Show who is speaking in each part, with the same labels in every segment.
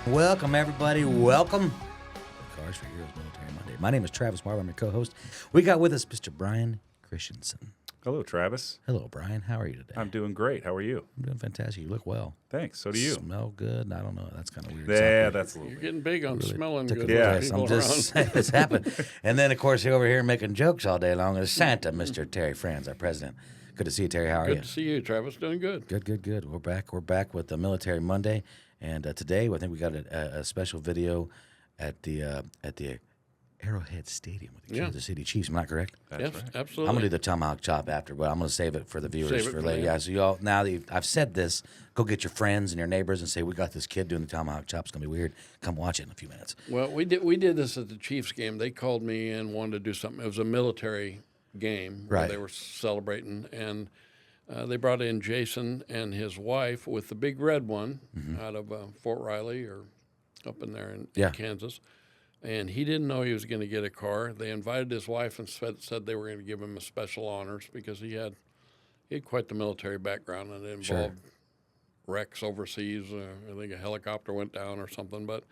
Speaker 1: Welcome, everybody. Welcome to Cars for Heroes Military Monday. My name is Travis Marble. I'm your co-host. We got with us Mr. Brian Christensen.
Speaker 2: Hello, Travis.
Speaker 1: Hello, Brian. How are you today?
Speaker 2: I'm doing great. How are you?
Speaker 1: I'm doing fantastic. You look well.
Speaker 2: Thanks. So do you.
Speaker 1: Smell good. I don't know. That's kind of weird.
Speaker 2: Yeah, that's a little
Speaker 3: You're
Speaker 2: weird.
Speaker 3: getting big on
Speaker 1: Really
Speaker 3: smelling
Speaker 1: took
Speaker 3: good.
Speaker 1: a
Speaker 2: Yeah.
Speaker 3: with
Speaker 1: piss.
Speaker 3: people
Speaker 1: I'm just saying it's happened. And then, of course, he over here making jokes all day long is Santa, Mr. Terry Franz, our president. Good to see you, Terry. How are you?
Speaker 3: Good to see you, Travis. Doing good.
Speaker 1: Good. We're back. We're back with the Military Monday, and today I think we got a special video at the Arrowhead Stadium with the Kansas City Chiefs. Am I correct?
Speaker 2: That's
Speaker 3: Yes,
Speaker 2: right.
Speaker 3: absolutely.
Speaker 1: I'm gonna do the tomahawk chop after, but I'm gonna save it for the viewers
Speaker 3: Save it
Speaker 1: for
Speaker 3: for
Speaker 1: later.
Speaker 3: later.
Speaker 1: Yeah, so y'all now that I've said this, go get your friends and your neighbors and say we got this kid doing the tomahawk chop. It's gonna be weird. Come watch it in a few minutes.
Speaker 3: Well, we did this at the Chiefs game. They called me and wanted to do something. It was a military game where
Speaker 1: Right.
Speaker 3: they were celebrating, and they brought in Jason and his wife with the big red one out of Fort Riley or up in there in
Speaker 1: Yeah.
Speaker 3: Kansas. And he didn't know he was going to get a car. They invited his wife and said they were going to give him a special honors because he had quite the military background, and it
Speaker 1: Sure.
Speaker 3: involved wrecks overseas. I think a helicopter went down or something. But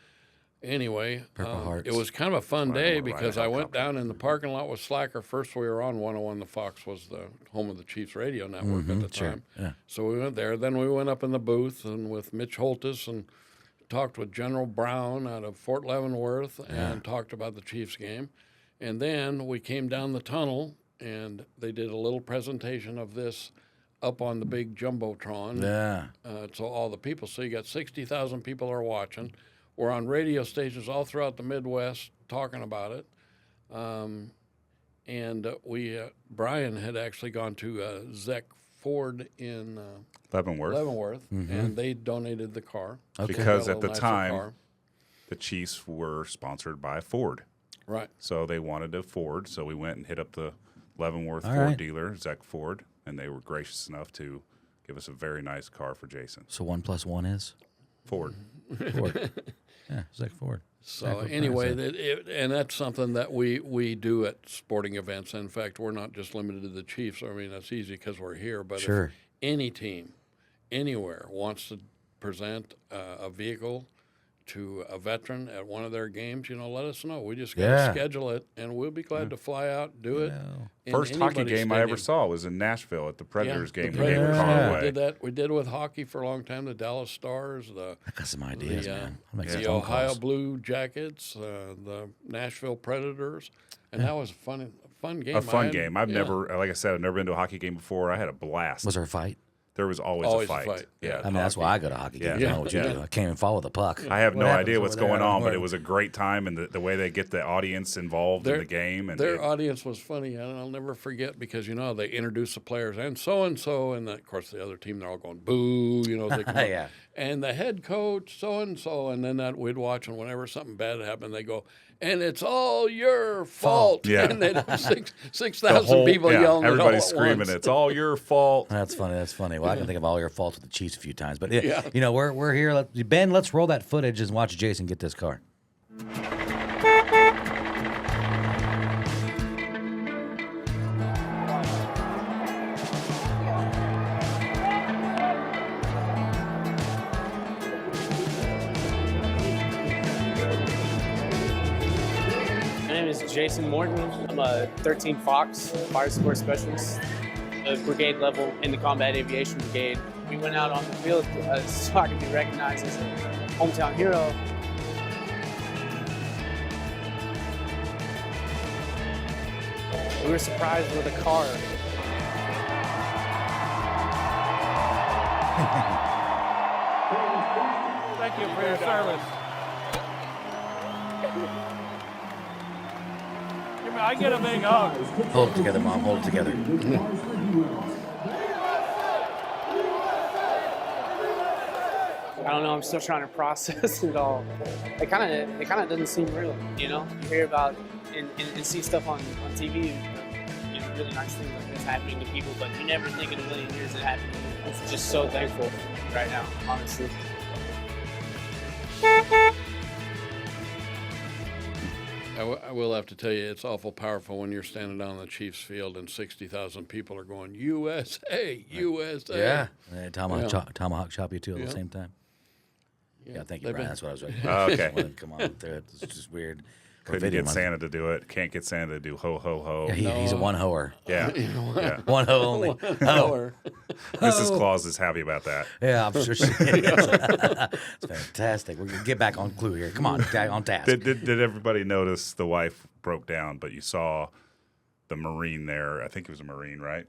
Speaker 3: anyway,
Speaker 1: Purple Hearts.
Speaker 3: it was kind of a fun
Speaker 2: Right, I
Speaker 3: day
Speaker 2: wanna ride a
Speaker 3: because I went
Speaker 2: helicopter.
Speaker 3: down in the parking lot with Slacker. First, we were on 101 The Fox, was the home of the Chiefs radio network at the
Speaker 1: sure,
Speaker 3: time.
Speaker 1: yeah.
Speaker 3: So we went there. Then we went up in the booth and with Mitch Holtis and talked with General Brown out of Fort Leavenworth and talked about the Chiefs game. And then we came down the tunnel and they did a little presentation of this up on the big Jumbotron.
Speaker 1: Yeah.
Speaker 3: So all the people, so you got 60,000 people are watching. We're on radio stations all throughout the Midwest talking about it. Brian had actually gone to Zech Ford in
Speaker 2: Leavenworth.
Speaker 3: and they donated the car.
Speaker 1: Okay.
Speaker 2: Because
Speaker 3: Got a
Speaker 2: at the
Speaker 3: nicer
Speaker 2: time,
Speaker 3: car.
Speaker 2: the Chiefs were sponsored by Ford.
Speaker 3: Right.
Speaker 2: So they wanted a Ford. So we went and hit up the Leavenworth
Speaker 1: All
Speaker 2: Ford
Speaker 1: right.
Speaker 2: dealer, Zech Ford, and they were gracious enough to give us a very nice car for Jason.
Speaker 1: So 1 + 1 is
Speaker 2: Ford.
Speaker 1: Ford. Yeah, Zach Ford.
Speaker 3: So
Speaker 1: Exactly what
Speaker 3: anyway,
Speaker 1: Brian said.
Speaker 3: and that's something that we do at sporting events. In fact, we're not just limited to the Chiefs. I mean, that's easy because we're here. But
Speaker 1: Sure.
Speaker 3: if any team, anywhere, wants to present a vehicle to a veteran at one of their games, let us know. We just got to
Speaker 1: Yeah.
Speaker 3: schedule it, and we'll be glad to fly out, do it. in
Speaker 2: First hockey
Speaker 3: anybody's
Speaker 2: game I ever
Speaker 3: stadium.
Speaker 2: saw was in Nashville at the Predators
Speaker 3: the
Speaker 2: game. We
Speaker 3: Predators.
Speaker 2: gave a
Speaker 1: Yeah.
Speaker 2: car
Speaker 3: We
Speaker 2: away.
Speaker 3: did that. We did it with hockey for a long time. The Dallas Stars,
Speaker 1: I got some ideas, man. I'll make some
Speaker 3: the
Speaker 1: phone
Speaker 3: Ohio
Speaker 1: calls.
Speaker 3: Blue Jackets, the Nashville Predators, and that was a fun game.
Speaker 2: A fun
Speaker 3: I had-
Speaker 2: game. I've
Speaker 3: yeah.
Speaker 2: never, like I said, I've never been to a hockey game before. I had a blast.
Speaker 1: Was there a fight?
Speaker 2: There was always
Speaker 3: Always
Speaker 2: a
Speaker 3: a
Speaker 2: fight.
Speaker 3: fight, yeah.
Speaker 1: I mean, that's why I go to hockey games.
Speaker 2: Yeah.
Speaker 1: I know what you
Speaker 3: Yeah.
Speaker 1: do. I can't even follow the puck.
Speaker 2: I have
Speaker 1: What
Speaker 2: no
Speaker 1: happens
Speaker 2: idea
Speaker 1: over
Speaker 2: what's
Speaker 1: there?
Speaker 2: going
Speaker 1: I don't
Speaker 2: on,
Speaker 1: know
Speaker 2: but
Speaker 1: where-
Speaker 2: it was a great time, and the way they get the audience involved in the game. And
Speaker 3: Their audience was funny, and I'll never forget because they introduce the players and so, and of course the other team they're all going boo, as they come up.
Speaker 1: Yeah.
Speaker 3: And the head coach so, and then that we'd watch, and whenever something bad happened, they go, and it's all your fault.
Speaker 2: Yeah.
Speaker 3: And they'd have 6,000
Speaker 2: the whole-
Speaker 3: people
Speaker 2: yeah,
Speaker 3: yelling.
Speaker 2: everybody's
Speaker 3: it all at
Speaker 2: screaming,
Speaker 3: once.
Speaker 2: "It's all your fault."
Speaker 1: That's funny. Well, I can think of all your faults with the Chiefs a few times, but yeah.
Speaker 3: Yeah.
Speaker 1: We're here. Ben, let's roll that footage and watch Jason get this car.
Speaker 4: My name is Jason Morton. I'm a 13 Fox fire support specialist, a brigade level in the Combat Aviation Brigade. We went out on the field so I could be recognized as a hometown hero. We were surprised with a car.
Speaker 3: Thank you for your service. I get a big hug.
Speaker 1: Hold it together, Mom. Hold it together.
Speaker 4: I don't know. I'm still trying to process it all. It kind of doesn't seem real. You hear about and see stuff on TV. Really nice things like this happening to people, but you never think in a million years it happened. I'm just so thankful right now, honestly.
Speaker 3: I will have to tell you, it's awful powerful when you're standing down on the Chiefs field and 60,000 people are going, USA, USA.
Speaker 1: Yeah. Tomahawk chop you too at the same time. Yeah, thank you,
Speaker 3: They've
Speaker 1: Brian.
Speaker 3: been-
Speaker 1: That's what I was like.
Speaker 2: Oh, okay.
Speaker 1: Come on through it. It's just weird. Or
Speaker 2: Couldn't
Speaker 1: video
Speaker 2: get
Speaker 1: month.
Speaker 2: Santa to do it. Can't get Santa to do ho ho ho.
Speaker 1: Yeah, he's a one hoer.
Speaker 2: Yeah. Yeah.
Speaker 1: One hoe only. Oh,
Speaker 2: Mrs. Claus is happy about that.
Speaker 1: yeah, I'm sure she is. It's fantastic. We're gonna get back on clue here. Come on, on task.
Speaker 2: Did everybody notice the wife broke down, but you saw the Marine there? I think he was a Marine, right?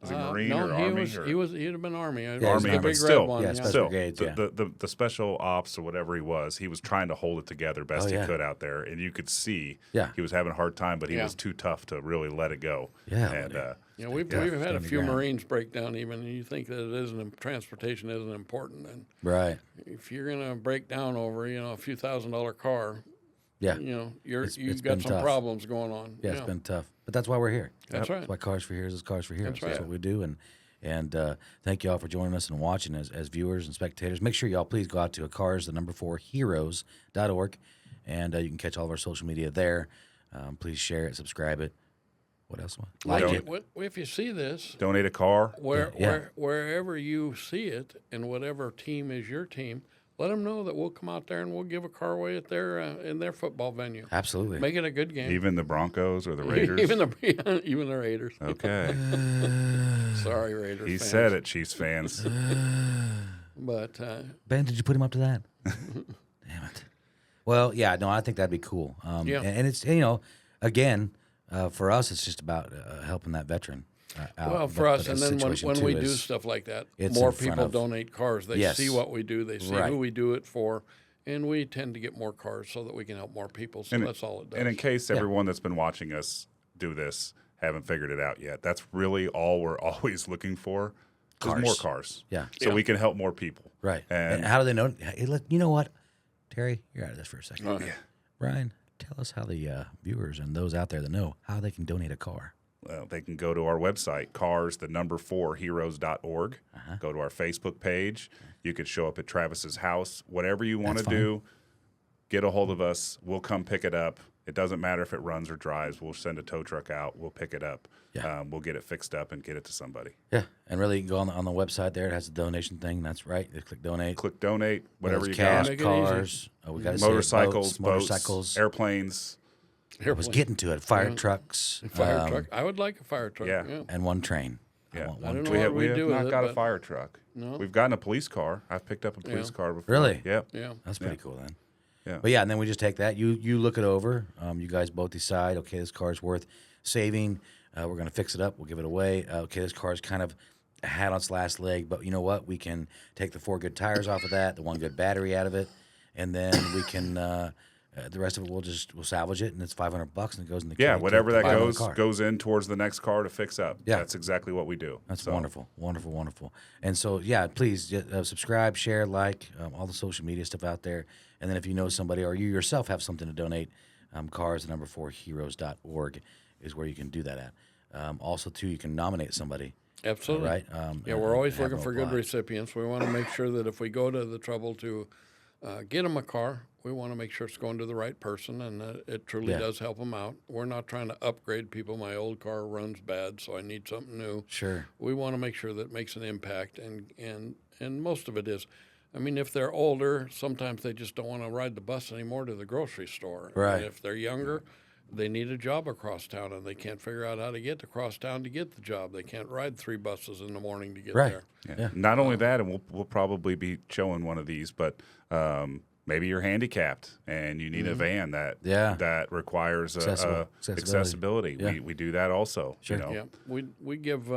Speaker 2: Was he Marine
Speaker 3: no,
Speaker 2: or
Speaker 3: he
Speaker 2: Army?
Speaker 3: he'd have been Army.
Speaker 1: Yeah,
Speaker 2: Army,
Speaker 3: the
Speaker 2: but
Speaker 3: big
Speaker 2: still,
Speaker 3: red one.
Speaker 1: yeah,
Speaker 3: Yeah,
Speaker 1: special
Speaker 2: Still,
Speaker 1: brigades, yeah.
Speaker 2: the special ops or whatever he was trying to hold it together best
Speaker 1: Oh, yeah.
Speaker 2: he could out there, and you could see
Speaker 1: Yeah.
Speaker 2: he was having a hard time, but he
Speaker 3: Yeah.
Speaker 2: was too tough to really let it go.
Speaker 1: Yeah,
Speaker 2: and
Speaker 3: Yeah, we've
Speaker 1: Yeah,
Speaker 3: had a
Speaker 1: stand
Speaker 3: few
Speaker 1: your ground.
Speaker 3: Marines break down. Even and you think that it isn't transportation isn't important, and
Speaker 1: Right.
Speaker 3: if you're gonna break down over a few $1,000 car,
Speaker 1: Yeah.
Speaker 3: you've
Speaker 1: it's
Speaker 3: got
Speaker 1: been
Speaker 3: some
Speaker 1: tough.
Speaker 3: problems going on.
Speaker 1: Yeah, it's been tough, but that's why we're here.
Speaker 3: That's right.
Speaker 1: That's why Cars for Heroes is Cars for Heroes.
Speaker 3: That's
Speaker 1: That's
Speaker 3: right.
Speaker 1: what we do, and thank you all for joining us and watching as viewers and spectators. Make sure y'all please go out to cars4heroes.org, and you can catch all of our social media there. Please share it, subscribe it. What else? Like
Speaker 2: Don't-
Speaker 1: it.
Speaker 3: If you see this,
Speaker 2: donate a car.
Speaker 3: wherever you see it, and whatever team is your team, let them know that we'll come out there and we'll give a car away at their in their football venue.
Speaker 1: Absolutely.
Speaker 3: Make it a good game.
Speaker 2: Even the Broncos or the Raiders.
Speaker 3: even the Raiders.
Speaker 2: Okay,
Speaker 3: Sorry, Raiders.
Speaker 2: he
Speaker 3: fans.
Speaker 2: said it, Chiefs fans.
Speaker 3: But
Speaker 1: Ben, did you put him up to that? Damn it. Well, yeah, no, I think that'd be cool.
Speaker 3: Yeah.
Speaker 1: And it's, again, for us, it's just about helping that veteran out.
Speaker 3: well, for
Speaker 1: But
Speaker 3: us,
Speaker 1: the
Speaker 3: and then
Speaker 1: situation,
Speaker 3: when
Speaker 1: too,
Speaker 3: we do
Speaker 1: is-
Speaker 3: stuff like that,
Speaker 1: it's
Speaker 3: more
Speaker 1: in front
Speaker 3: people
Speaker 1: of-
Speaker 3: donate cars. They
Speaker 1: Yes.
Speaker 3: see what we do. They see
Speaker 1: Right.
Speaker 3: who we do it for, and we tend to get more cars so that we can help more people. So that's all it does.
Speaker 2: And in case everyone that's been watching us do this haven't figured it out yet, that's really all we're always looking for. Is
Speaker 1: Cars.
Speaker 2: more cars.
Speaker 1: Yeah.
Speaker 2: So
Speaker 3: Yeah.
Speaker 2: we can help more people.
Speaker 1: Right.
Speaker 2: And,
Speaker 1: And how do they know? Hey, look, you know what? Terry, you're out of this for a second.
Speaker 3: Okay.
Speaker 1: Brian, tell us how the viewers and those out there that know how they can donate a car.
Speaker 2: they can go to our website, cars4heroes.org. Go to our Facebook page. You could show up at Travis's house. Whatever you want to
Speaker 1: That's fine.
Speaker 2: do, get a hold of us. We'll come pick it up. It doesn't matter if it runs or drives. We'll send a tow truck out. We'll pick it up.
Speaker 1: Yeah.
Speaker 2: We'll get it fixed up and get it to somebody.
Speaker 1: Yeah. And really, you can go on the website there. It has a donation thing. That's right. You click donate.
Speaker 2: Click donate, whatever
Speaker 1: Whether
Speaker 2: you
Speaker 1: it's cash,
Speaker 2: got.
Speaker 3: Make it
Speaker 1: cars. We got
Speaker 2: Motorcycles,
Speaker 1: motorcycles.
Speaker 2: airplanes.
Speaker 1: I was getting to it. Fire trucks.
Speaker 3: Fire truck. I would like a fire truck.
Speaker 2: yeah.
Speaker 3: Yeah.
Speaker 1: And one train. I
Speaker 2: Yeah.
Speaker 1: want
Speaker 3: I
Speaker 1: one
Speaker 3: don't know
Speaker 2: We
Speaker 3: what
Speaker 2: have,
Speaker 3: we do with
Speaker 2: not
Speaker 3: it,
Speaker 2: got a
Speaker 3: but-
Speaker 2: fire truck.
Speaker 3: No.
Speaker 2: We've gotten a police car. I've picked up a police car before.
Speaker 1: Really?
Speaker 2: Yep.
Speaker 3: Yeah.
Speaker 1: That's pretty cool then.
Speaker 2: Yeah.
Speaker 1: But yeah, and then we just take that. You look it over. You guys both decide. Okay, this car's worth saving. We're gonna fix it up. We'll give it away. Okay, this car's kind of had on its last leg, but you know what? We can take the 4 good tires off of that, the 1 good battery out of it, and then we can the rest of it we'll salvage it, and it's $500 and it goes in the
Speaker 2: Yeah,
Speaker 1: kitty
Speaker 2: whatever
Speaker 1: to
Speaker 2: that
Speaker 1: buy another
Speaker 2: goes
Speaker 1: car.
Speaker 2: goes in towards the next car to fix up.
Speaker 1: Yeah.
Speaker 2: That's exactly what we do.
Speaker 1: That's
Speaker 2: So,
Speaker 1: wonderful, wonderful, wonderful. And so, yeah, please subscribe, share, like all the social media stuff out there. And then if you know somebody or you yourself have something to donate, cars4heroes.org is where you can do that at. Also, too, you can nominate somebody.
Speaker 3: Absolutely.
Speaker 1: Right?
Speaker 3: Yeah, we're always
Speaker 1: have
Speaker 3: looking
Speaker 1: them
Speaker 3: for good
Speaker 1: apply.
Speaker 3: recipients. We want to make sure that if we go to the trouble to get them a car, we want to make sure it's going to the right person and that it truly
Speaker 1: Yeah.
Speaker 3: does help them out. We're not trying to upgrade people. My old car runs bad, so I need something new.
Speaker 1: Sure.
Speaker 3: We want to make sure that it makes an impact, and most of it is. I mean, if they're older, sometimes they just don't want to ride the bus anymore to the grocery store.
Speaker 1: Right.
Speaker 3: And if they're younger, they need a job across town, and they can't figure out how to get across town to get the job. They can't ride 3 buses in the morning to get
Speaker 1: Right.
Speaker 3: there.
Speaker 2: Yeah. Not only that, and we'll probably be showing one of these, but maybe you're handicapped and you need a van that requires accessibility.
Speaker 1: Yeah.
Speaker 2: We do that also.
Speaker 1: Sure.
Speaker 2: You know?
Speaker 3: Yeah, we give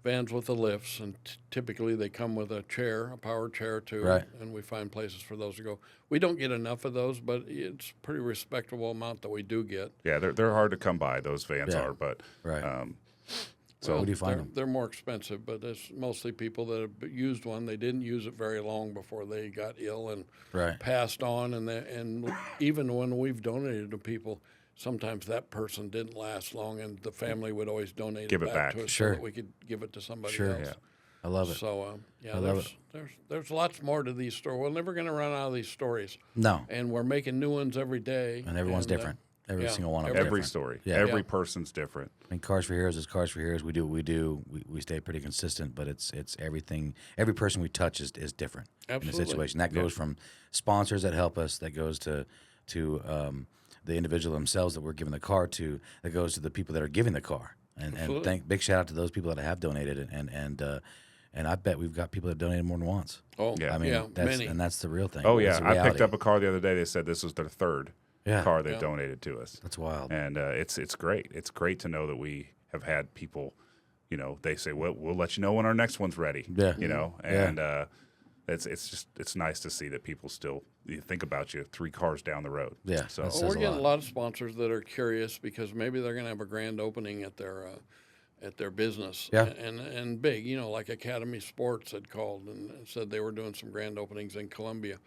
Speaker 3: vans with the lifts, and typically they come with a chair, a power chair too,
Speaker 1: Right.
Speaker 3: and we find places for those to go. We don't get enough of those, but it's a pretty respectable amount that we do get.
Speaker 2: Yeah, they're hard to come by. Those vans
Speaker 1: Yeah.
Speaker 2: are, but
Speaker 1: Right.
Speaker 2: so
Speaker 1: Where do you find
Speaker 3: they're,
Speaker 1: them?
Speaker 3: they're more expensive, but it's mostly people that have used one. They didn't use it very long before they got ill and
Speaker 1: Right.
Speaker 3: passed on, and even when we've donated to people, sometimes that person didn't last long, and the family would always donate
Speaker 2: Give it
Speaker 3: back
Speaker 2: back.
Speaker 3: to us
Speaker 1: Sure.
Speaker 3: so that we could give it to somebody
Speaker 1: Sure.
Speaker 3: else.
Speaker 2: Yeah.
Speaker 1: I love it.
Speaker 3: So
Speaker 1: I love
Speaker 3: there's lots more to these stories. We're never going to run out of these stories,
Speaker 1: No.
Speaker 3: and we're making new ones every day.
Speaker 1: And everyone's different. Every single one of them.
Speaker 2: Every
Speaker 1: different.
Speaker 2: story.
Speaker 1: Yeah.
Speaker 2: Every person's different.
Speaker 1: I mean, Cars for Heroes is Cars for Heroes. We do what we do. We stay pretty consistent, but it's everything. Every person we touch is different in a situation. That goes from sponsors that help us. That goes to the individual themselves that we're giving the car to. That goes to the people that are giving the car. And big shout out to those people that have donated. And I bet we've got people that donated more than once.
Speaker 3: Oh,
Speaker 2: yeah.
Speaker 1: I mean,
Speaker 3: many.
Speaker 1: And that's the real thing.
Speaker 2: Oh, yeah.
Speaker 1: The
Speaker 2: I picked up a car the other day. They said this was their third car they've donated to us.
Speaker 1: That's wild.
Speaker 2: And it's great. It's great to know that we have had people, you know, they say, well, we'll let you know when our next one's ready.
Speaker 1: Yeah.
Speaker 2: You know, and it's nice to see that people still think about you 3 cars down the road.
Speaker 1: Yeah.
Speaker 2: So
Speaker 3: we're getting a lot of sponsors that are curious because maybe they're going to have a grand opening at their business.
Speaker 1: Yeah.
Speaker 3: And big, you know, like Academy Sports had called and said they were doing some grand openings in Columbia.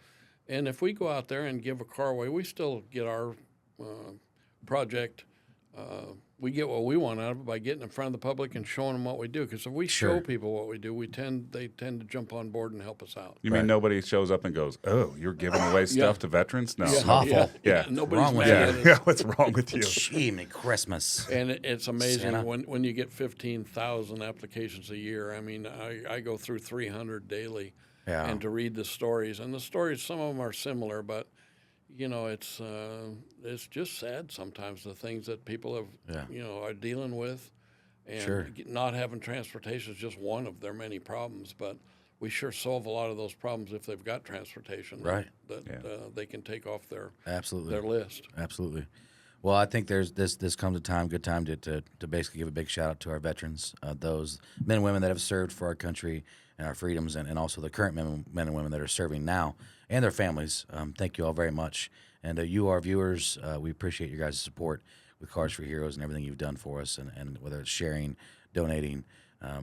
Speaker 3: And if we go out there and give a car away, we still get our project. We get what we want out of it by getting in front of the public and showing them what we do. Because if we show people what we do, they tend to jump on board and help us out.
Speaker 2: You mean nobody shows up and goes, "Oh, you're giving away stuff to veterans"? No,
Speaker 1: It's awful.
Speaker 3: Yeah. Nobody's
Speaker 1: wrong with
Speaker 3: mad
Speaker 1: you?
Speaker 3: at us.
Speaker 2: What's wrong with you?
Speaker 1: Jiminy Christmas.
Speaker 3: And it's amazing
Speaker 1: Santa.
Speaker 3: when you get 15,000 applications a year. I mean, I go through 300 daily, and to read the stories. And the stories, some of them are similar, but you know, it's just sad sometimes the things that people have, you know, are dealing with, and not having transportation is just one of their many problems. But we sure solve a lot of those problems if they've got transportation that they can take off their list.
Speaker 1: Absolutely. Well, I think this comes a good time to basically give a big shout out to our veterans, those men and women that have served for our country and our freedoms, and also the current men and women that are serving now and their families. Thank you all very much. And you, our viewers, we appreciate your guys' support with Cars for Heroes and everything you've done for us, and whether it's sharing, donating,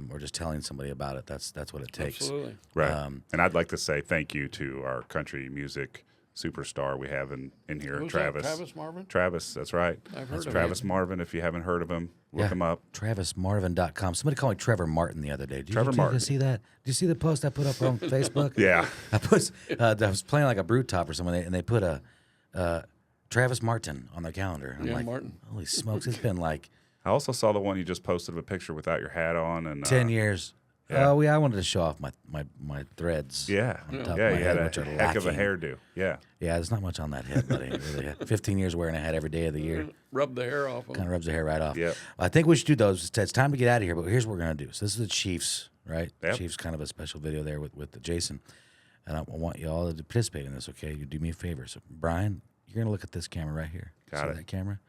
Speaker 1: or just telling somebody about it. That's what it takes.
Speaker 3: Absolutely.
Speaker 2: Right. And I'd like to say thank you to our country music superstar we have in here,
Speaker 3: Who's
Speaker 2: Travis.
Speaker 3: that? Travis Marvin?
Speaker 2: Travis, that's right.
Speaker 3: I've heard of
Speaker 2: Travis
Speaker 3: him.
Speaker 2: Marvin. If you haven't heard of him, look him up.
Speaker 1: TravisMarvin.com. Somebody called me Trevor Martin the other day. Did
Speaker 2: Trevor Martin.
Speaker 1: you see that? Did you see the post I put up on Facebook?
Speaker 2: Yeah.
Speaker 1: I was playing like a brew top or something, and they put a Travis Martin on their calendar. And I'm like,
Speaker 3: Martin.
Speaker 1: holy smokes, it's been like
Speaker 2: I also saw the one you just posted of a picture without your hat on. And
Speaker 1: 10 years.
Speaker 2: Yeah.
Speaker 1: Oh, I wanted to show off my threads.
Speaker 2: Yeah.
Speaker 1: On top of
Speaker 2: Yeah,
Speaker 1: my
Speaker 2: you
Speaker 1: head,
Speaker 2: had
Speaker 1: which
Speaker 2: a
Speaker 1: are
Speaker 2: heck of a
Speaker 1: lacking.
Speaker 2: hairdo. Yeah.
Speaker 1: Yeah, there's not much on that head, buddy. Really. 15 years wearing a hat every day of the year.
Speaker 3: Rub the hair off
Speaker 1: Kind
Speaker 3: them.
Speaker 1: of rubs the hair right off.
Speaker 2: Yep.
Speaker 1: I think we should do those. It's time to get out of here, but here's what we're going to do. So this is the Chiefs, right?
Speaker 2: Yep.
Speaker 1: Chiefs, kind of a special video there with Jason. And I want you all to participate in this, okay? You do me a favor. So, Brian, you're going to look at this camera right here.
Speaker 2: Got
Speaker 1: See
Speaker 2: it.
Speaker 1: that camera?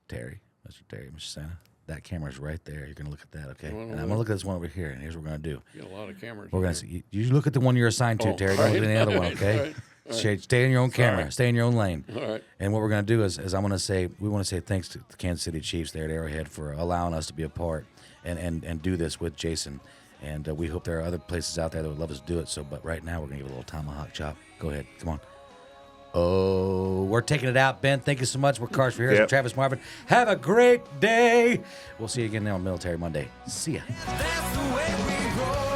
Speaker 1: Terry, Mr. Santa. That camera's right there. You're going to look at that, okay? And I'm going to look at this one over here, and here's what we're going to do.
Speaker 3: You got a lot of cameras.
Speaker 1: We're
Speaker 3: here.
Speaker 1: going to see. You look at the one you're assigned to, Terry. Don't look at any other one, okay? Stay in your own camera. Stay in your own lane.
Speaker 3: All right.
Speaker 1: And what we're going to do is we want to say thanks to the Kansas City Chiefs there at Arrowhead for allowing us to be a part and do this with Jason. And we hope there are other places out there that would love us to do it. So, but right now we're going to give it a little tomahawk chop. Go ahead. Come on. Oh, we're taking it out, Ben. Thank you so much. We're Cars for Heroes with Travis Marvin. Have a great day. We'll see you again on Military Monday. See ya.
Speaker 5: That's the way we roll.